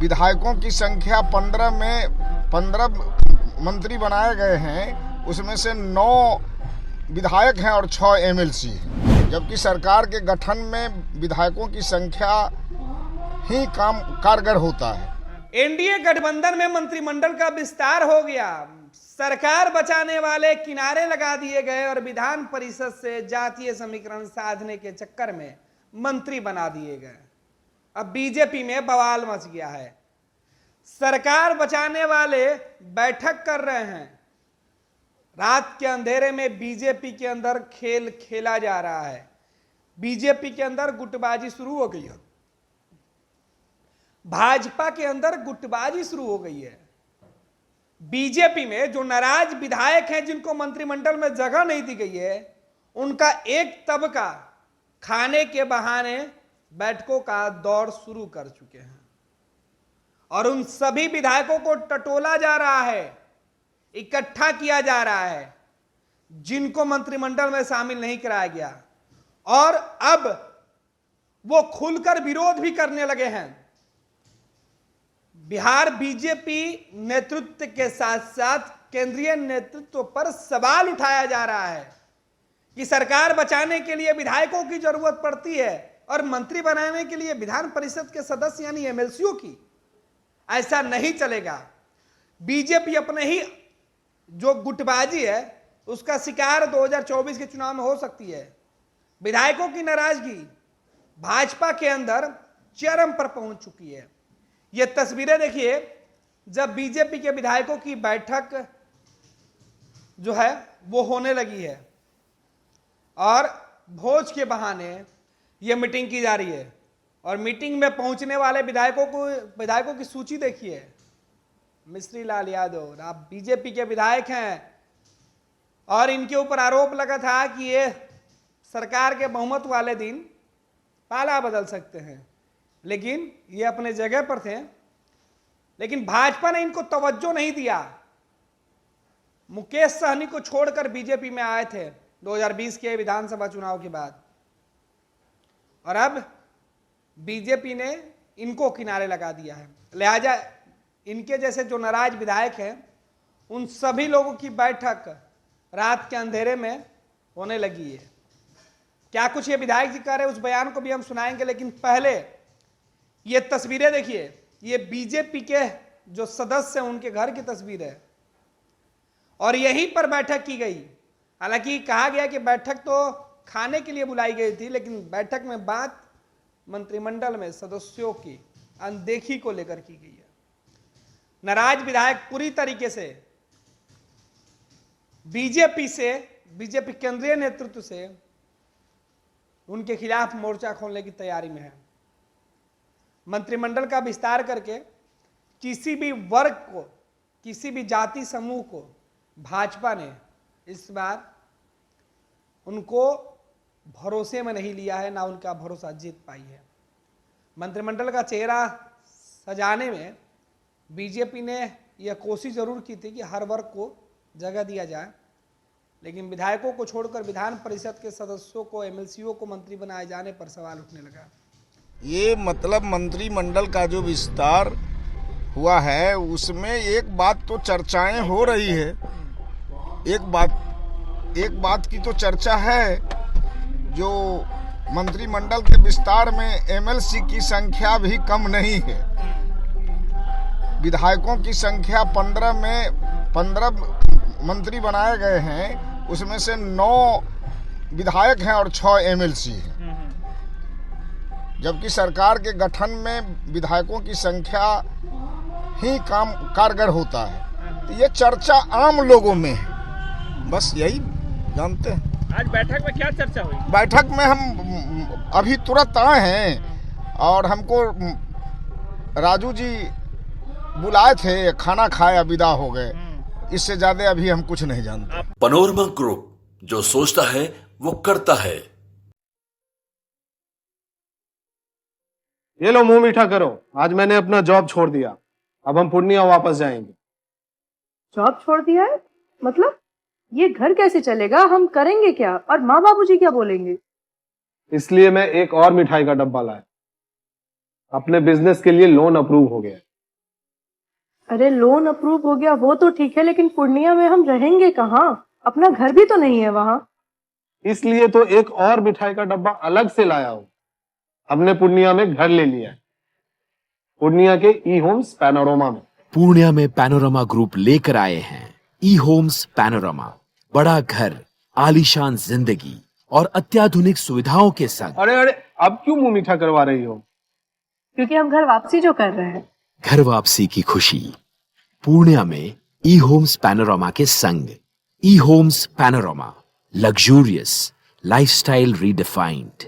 विधायकों की संख्या 15 मंत्री बनाए गए हैं, उसमें से 9 विधायक हैं और 6 एमएलसी हैं, जबकि सरकार के गठन में विधायकों की संख्या ही कारगर होता है। एनडीए गठबंधन में मंत्रिमंडल का विस्तार हो गया, सरकार बचाने वाले किनारे लगा दिए गए और विधान परिषद से जातीय समीकरण साधने के चक्कर में मंत्री बना दिए गए। अब बीजेपी में बवाल मच गया है। सरकार बचाने वाले बैठक कर रहे हैं। रात के अंधेरे में बीजेपी के अंदर खेल खेला जा रहा है। बीजेपी के अंदर गुटबाजी शुरू हो गई है। भाजपा के अंदर गुटबाजी शुरू हो गई है। बीजेपी में जो नाराज विधायक हैं, जिनको मंत्रिमंडल में जगह नहीं दी गई है, उनका एक तबका खाने के बहाने बैठकों का दौर शुरू कर चुके हैं और उन सभी विधायकों को टटोला जा रहा है, इकट्ठा किया जा रहा है, जिनको मंत्रिमंडल में शामिल नहीं कराया गया, और अब वो खुलकर विरोध भी करने लगे हैं। बिहार बीजेपी नेतृत्व के साथ साथ केंद्रीय नेतृत्व पर सवाल उठाया जा रहा है कि सरकार बचाने के लिए विधायकों की जरूरत पड़ती है और मंत्री बनाने के लिए विधान परिषद के सदस्य यानी एमएलसीओ की। ऐसा नहीं चलेगा। बीजेपी अपने ही जो गुटबाजी है उसका शिकार 2024 के चुनाव में हो सकती है। विधायकों की नाराजगी भाजपा के अंदर चरम पर पहुंच चुकी है। ये तस्वीरें देखिए, जब बीजेपी के विधायकों की बैठक जो है वो होने लगी है और भोज के बहाने ये मीटिंग की जा रही है और मीटिंग में पहुंचने वाले विधायकों की सूची देखिए। मिश्री लाल यादव, आप बीजेपी के विधायक हैं और इनके ऊपर आरोप लगा था कि ये सरकार के बहुमत वाले दिन पाला बदल सकते हैं, लेकिन ये अपने जगह पर थे। लेकिन भाजपा ने इनको तवज्जो नहीं दिया। मुकेश सहनी को छोड़कर बीजेपी में आए थे 2020 के विधानसभा चुनाव के बाद, और अब बीजेपी ने इनको किनारे लगा दिया है। लिहाजा इनके जैसे जो नाराज विधायक हैं, उन सभी लोगों की बैठक रात के अंधेरे में होने लगी है। क्या कुछ ये विधायक जी कह रहे हैं, उस बयान को भी हम सुनाएंगे, लेकिन पहले ये तस्वीरें देखिए। ये बीजेपी के जो सदस्य हैं उनके घर की तस्वीर है और यहीं पर बैठक की गई। हालांकि कहा गया कि बैठक तो खाने के लिए बुलाई गई थी, लेकिन बैठक में बात मंत्रिमंडल में सदस्यों की अनदेखी को लेकर की गई है। नाराज विधायक पूरी तरीके से बीजेपी केंद्रीय नेतृत्व से उनके खिलाफ मोर्चा खोलने की तैयारी में है। मंत्रिमंडल का विस्तार करके किसी भी वर्ग को, किसी भी जाति समूह को भाजपा ने इस बार उनको भरोसे में नहीं लिया है, ना उनका भरोसा जीत पाई है। मंत्रिमंडल का चेहरा सजाने में बीजेपी ने यह कोशिश जरूर की थी कि हर वर्ग को जगह दिया जाए, लेकिन विधायकों को छोड़कर विधान परिषद के सदस्यों को, एमएलसीओ को मंत्री बनाए जाने पर सवाल उठने लगा। ये मतलब मंत्रिमंडल का जो विस्तार हुआ है उसमें एक बात तो चर्चाएं हो रही है। एक बात की तो चर्चा है, जो मंत्रिमंडल के विस्तार में एमएलसी की संख्या भी कम नहीं है। विधायकों की संख्या 15 मंत्री बनाए गए हैं, उसमें से 9 विधायक हैं और 6 एमएलसी हैं, जबकि सरकार के गठन में विधायकों की संख्या ही कारगर होता है। तो ये चर्चा आम लोगों में है, बस यही जानते हैं। आज बैठक में क्या चर्चा हुई? बैठक में हम अभी तुरंत आए हैं और हमको राजू जी बुलाए थे, खाना खाया, विदा हो गए। इससे ज्यादा अभी हम कुछ नहीं जानते। पनोरमा ग्रुप, जो सोचता है वो करता है। ये लो, मुंह मीठा करो। आज मैंने अपना जॉब छोड़ दिया, अब हम पूर्णिया वापस जाएंगे। जॉब छोड़ दिया है? मतलब ये घर कैसे चलेगा? हम करेंगे क्या? और माँ बाबूजी क्या बोलेंगे? इसलिए मैं एक और मिठाई का डब्बा लाया। अपने बिजनेस के लिए लोन अप्रूव हो गया है। अरे लोन अप्रूव हो गया वो तो ठीक है, लेकिन पूर्णिया में हम रहेंगे कहाँ? अपना घर भी तो नहीं है वहाँ। इसलिए तो एक और मिठाई का डब्बा अलग से लाया हूँ। हमने पूर्णिया में घर ले लिया है, पूर्णिया के ई होम्स पैनोरमा में। पूर्णिया में पैनोरमा ग्रुप लेकर आए हैं ई होम्स पैनोरमा। बड़ा घर, आलीशान जिंदगी और अत्याधुनिक सुविधाओं के संग। अरे अरे, अब क्यों मुंह मीठा करवा रही हो? क्योंकि हम घर वापसी जो कर रहे हैं। घर वापसी की खुशी पूर्णिया में ई होम्स पैनोरमा के संग। ई homes panorama, luxurious lifestyle redefined.